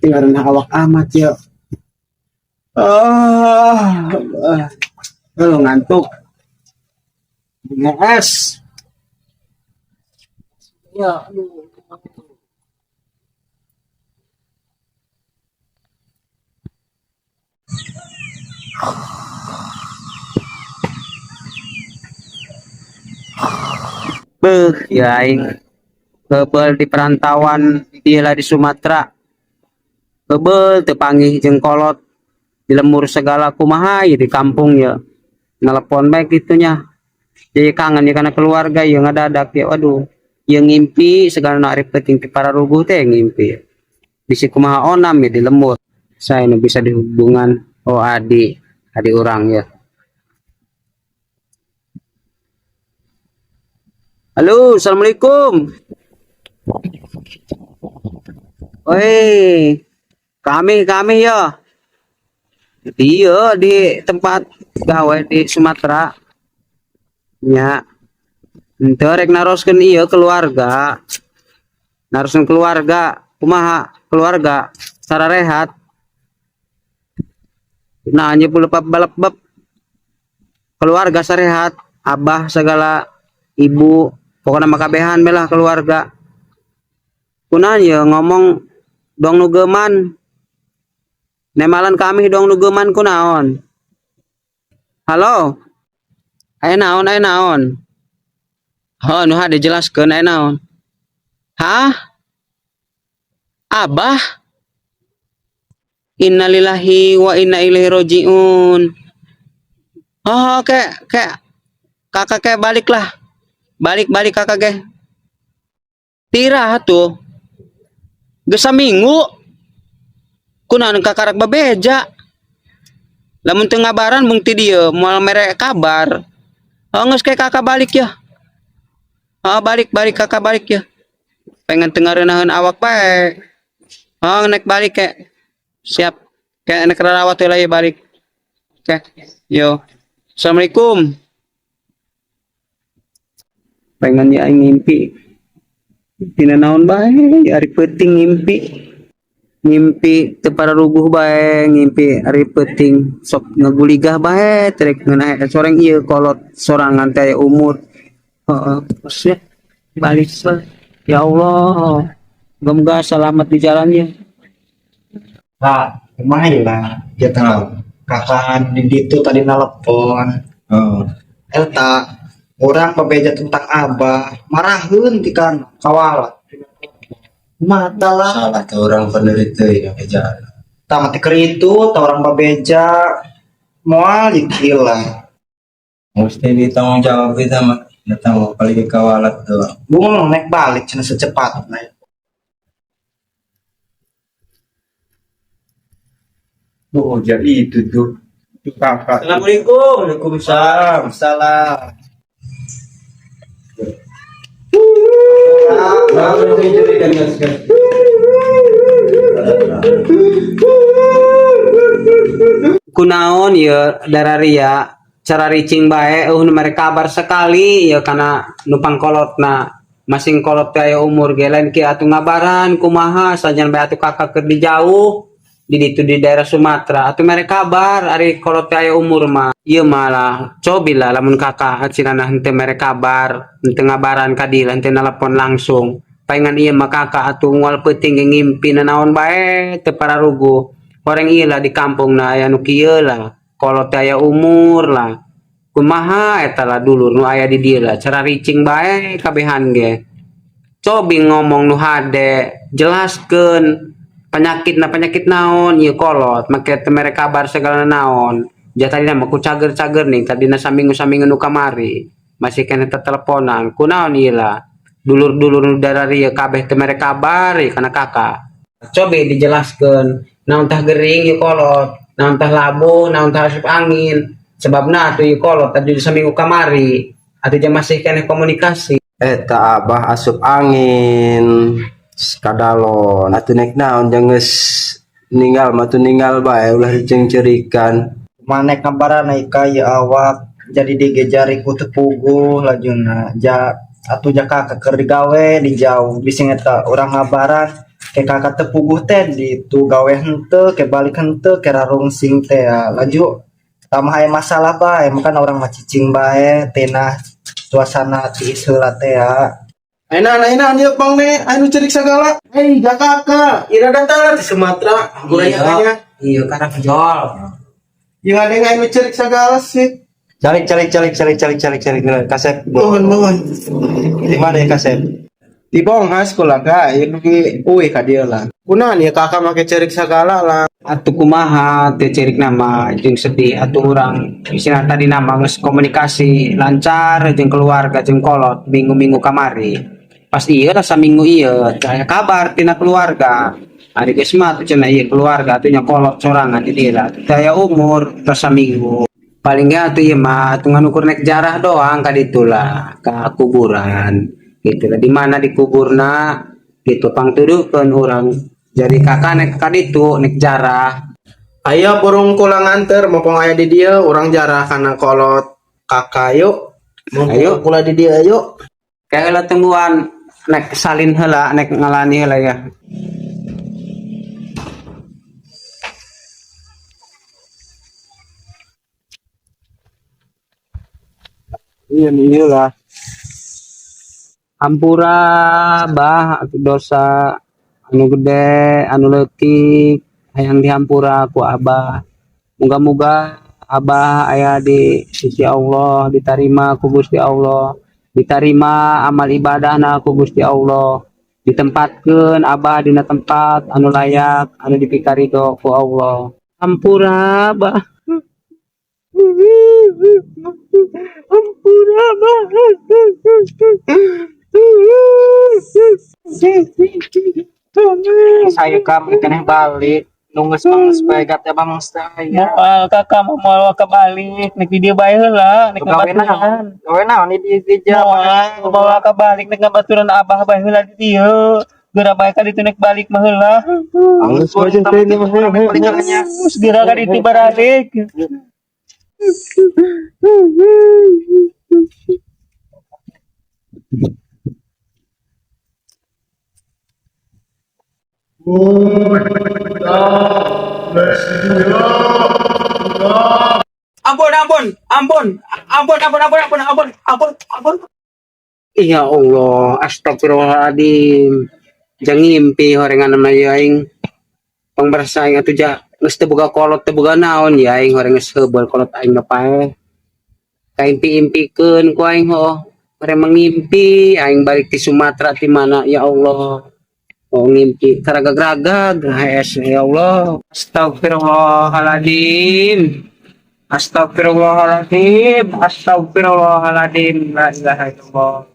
tinggalin awak amat ya. Ah, ngantuk. Ngees. Ya, aduh. Ya aing bebel di perantauan iyalah di Sumatera. Bebel tepanggih jeung kolot di lemur segala kumaha ya di kampung ya. Nelpon baik gitunya. Jadi kangen ya karena keluarga yang ngadadak ya. Waduh, yang ngimpi segala narip penting ti para ruguh teh ngimpi. Bisi kumaha onam ya di lemur. Saya nu bisa dihubungan oh adi orang ya. Halo, assalamualaikum. Woi, kami ya. Iya di tempat gawe di Sumatera. Ya, ente rek naroskeun ieu keluarga. Naroskeun keluarga, kumaha keluarga sararehat. Nah, nya pula balap-balap keluarga sarehat, abah segala ibu, pokoknya makabehan belah keluarga. Kunaon ya ngomong dong nugeman. Nemalan kami dong nugeman kunaon. Halo. Aya naon? Oh, nu hade jelaskeun aya naon? Hah? Abah? Innalillahi wa inna ilaihi rajiun. Oh, kakak ke baliklah. Balik kakak ke. Tira tuh. Geus saminggu. Kunaon kakarak babeja. Lamun teu ngabaran mung ti dieu moal mere kabar. Oh, geus ke kakak balik ya. Oh, balik kakak balik ya. Pengen teu ngarenaheun awak bae. Oh, naik balik ke. Siap. Kayak anak rawat lagi balik. Oke. Yo. Assalamualaikum. Pengen ya ngimpi. Tina naon bae, ari peuting ngimpi. Ngimpi teu para ruguh bae, ngimpi ari peuting sok ngaguligah bae, trek ngeunah soreng ieu kolot sorangan teh umur. Heeh. Balik. Ya Allah. Moga selamat di jalannya. Nah, lumayan lah. Ya tahu. Kakak di itu tadi nelpon. Elta, orang pebeja tentang abah, marahin tikan kawalat. Mata lah. Salah tuh orang penderita ya beja. Tamat itu, orang pebeja, mual gila. Mesti ditanggung jawab kita mah. Datang paling kawalat tuh. Bunga naik balik cina secepatnya. Oh, jadi itu tuh kakak. Assalamualaikum. Waalaikumsalam. Salam. Kunaon ya dararia cara reaching bae mereka kabar sekali ya karena numpang kolotna masing kolot kaya umur ge lain ki atuh ngabaran kumaha sajan bae atuh kakak keur di jauh di ditu di daerah Sumatera atuh mereka kabar ari kolot kaya umur mah ieu malah cobi lah lamun kakak hasilna henteu mere kabar henteu ngabaran ka dieu henteu nelpon langsung paingan ieu mah kakak atuh moal peuting ge ngimpi naon bae teu pararuguh orang ieu lah di kampung na aya nu kieu lah kolot aya umur lah kumaha eta lah dulur nu aya di dieu lah cara reaching bae kabehan ge cobi ngomong nu hade jelaskeun penyakit naon ieu kolot make teu mere kabar segala naon jatadina mah ku cager-cager nih tadina saminggu nu kamari masih kena teteleponan kunaon ieu lah dulur-dulur nu dararia kabeh teu mere kabar kana kakak cobi dijelaskeun naon tah gering ieu kolot naon tah labuh naon tah asup angin sebabna atuh ieu kolot tadi saminggu kamari atuh jeung masih kena komunikasi Eta abah asup angin kadalon atuh naik naon jeung geus ninggal mah tuh ninggal bae ulah dicengcerikan Mana kabaran naik kaya awak jadi digejari ku tepuguh lajuna ja atuh jaka keur digawe di jauh bising eta urang ngabaran ke kakak tepuguh teh di tu gawe hente ke balik hente ke rarung sing teh ya. Laju tamah aya masalah bae makan orang macicing bae tenah suasana tiis heula teh ya. Enak dia bang nih, anu cerik segala. Gak kakak, ira datang di Sumatera, Iya, iya karena jol. yang ada yang anu cerik segala sih. Calik kasep. Mohon. Di mana ya kasep? Di bawah sekolah kak, yang di uwe kak dia lah. Kunan ya kakak make cerik segala lah. Atuh kumaha teu cerik nama jeung sedih atuh urang isina tadi nama geus komunikasi lancar jeung keluarga jeung kolot minggu-minggu kamari. Pas ieu rasa minggu ieu aya kabar tina keluarga. Ari geus mah teh cenah ieu keluarga atuh nya kolot sorangan di dieu teh umur rasa minggu. Paling gak atuh ieu mah atuh ngukur naik jarah doang ka ditu lah ka kuburan. Gitu lah di mana dikuburna gitu pangtuduhkeun urang. Jadi kakak naik ka ditu naik jarah. Ayo burung kulang anter, mumpung ayah di dia, orang jarah karena kolot kakak yuk. Ayo. Kula di dia yuk. Kayak lah tungguan naik salin heula naik ngalani heula ya. Iya lah. Ampura bah atuh dosa anu gede anu leutik hayang dihampura ku Abah. Moga-moga Abah aya di sisi Allah, diterima ku Gusti Allah, diterima amal ibadahna ku Gusti Allah, ditempatkeun Abah dina tempat anu layak, anu dipikaridho ku Allah. Ampura Abah. Ampura Abah. Saya kami kena balik nunggu supaya gak bang saya. Moal kakak mau moal kebalik nek dia bae heula nek ngabaturan. Gawe naon di jalan. Moal kebalik nek ngabaturan Abah bae heula di dieu. Geura bae ka ditu nek balik mah heula. Alus aja teh ini mah. Segera ka ditu balik. Ya Allah, astagfirullahaladzim. Jangan ngimpi horengan nama aing. Pangbersaing atuh ja geus teu boga kolot teu boga naon ya aing horeng geus heubeul kolot aing mah pae. Kaimpi-impikeun ku aing ho. Horeng mangimpi aing balik di Sumatera di mana ya Allah. Oh ngimpi karagag-ragag ya Allah. Astagfirullahaladzim. Astagfirullahaladzim. La ilaha illallah.